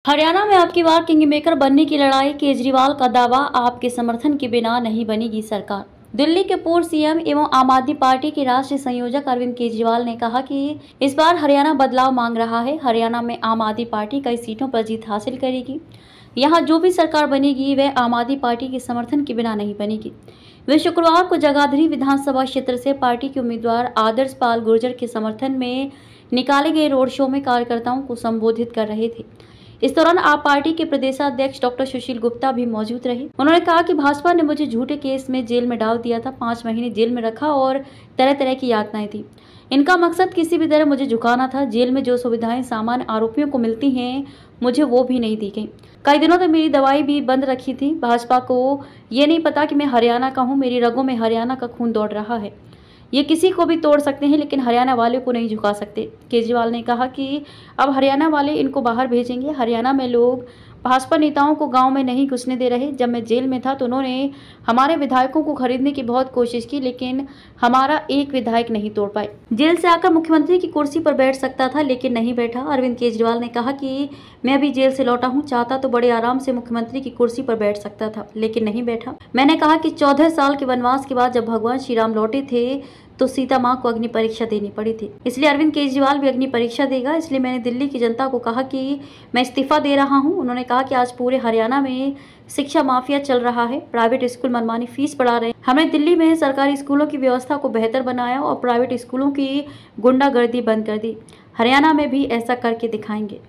हरियाणा में अब की बार किंग मेकर बनने की लड़ाई, केजरीवाल का दावा, आपके समर्थन के बिना नहीं बनेगी सरकार। दिल्ली के पूर्व सीएम एवं आम आदमी पार्टी के राष्ट्रीय संयोजक अरविंद केजरीवाल ने कहा कि इस बार हरियाणा बदलाव मांग रहा है। हरियाणा में आम आदमी पार्टी कई सीटों पर जीत हासिल करेगी। यहाँ जो भी सरकार बनेगी वह आम आदमी पार्टी के समर्थन के बिना नहीं बनेगी। वे शुक्रवार को जगाधरी विधानसभा क्षेत्र से पार्टी के उम्मीदवार आदर्श पाल गुर्जर के समर्थन में निकाले गए रोड शो में कार्यकर्ताओं को संबोधित कर रहे थे। इस दौरान आप पार्टी के प्रदेशाध्यक्ष डॉक्टर सुशील गुप्ता भी मौजूद रहे। उन्होंने कहा कि भाजपा ने मुझे झूठे केस में जेल में डाल दिया था, 5 महीने जेल में रखा और तरह तरह की यातनाएं थी। इनका मकसद किसी भी तरह मुझे झुकाना था। जेल में जो सुविधाएं सामान्य आरोपियों को मिलती हैं, मुझे वो भी नहीं दी गई। कई दिनों तक मेरी दवाई भी बंद रखी थी। भाजपा को ये नहीं पता कि मैं हरियाणा का हूँ, मेरी रगों में हरियाणा का खून दौड़ रहा है। ये किसी को भी तोड़ सकते हैं लेकिन हरियाणा वाले को नहीं झुका सकते। केजरीवाल ने कहा कि अब हरियाणा वाले इनको बाहर भेजेंगे। हरियाणा में लोग भाजपा नेताओं को गांव में नहीं घुसने दे रहे। जब मैं जेल में था तो उन्होंने हमारे विधायकों को खरीदने की बहुत कोशिश की लेकिन हमारा एक विधायक नहीं तोड़ पाए। जेल से आकर मुख्यमंत्री की कुर्सी पर बैठ सकता था लेकिन नहीं बैठा। अरविंद केजरीवाल ने कहा कि मैं अभी जेल से लौटा हूं, चाहता तो बड़े आराम से मुख्यमंत्री की कुर्सी पर बैठ सकता था लेकिन नहीं बैठा। मैंने कहा कि 14 साल के वनवास के बाद जब भगवान श्री राम लौटे थे तो सीता माँ को अग्नि परीक्षा देनी पड़ी थी, इसलिए अरविंद केजरीवाल भी अग्नि परीक्षा देगा। इसलिए मैंने दिल्ली की जनता को कहा कि मैं इस्तीफा दे रहा हूं। उन्होंने कहा कि आज पूरे हरियाणा में शिक्षा माफिया चल रहा है। प्राइवेट स्कूल मनमानी फीस बढ़ा रहे हैं। हमने दिल्ली में सरकारी स्कूलों की व्यवस्था को बेहतर बनाया और प्राइवेट स्कूलों की गुंडागर्दी बंद कर दी। हरियाणा में भी ऐसा करके दिखाएंगे।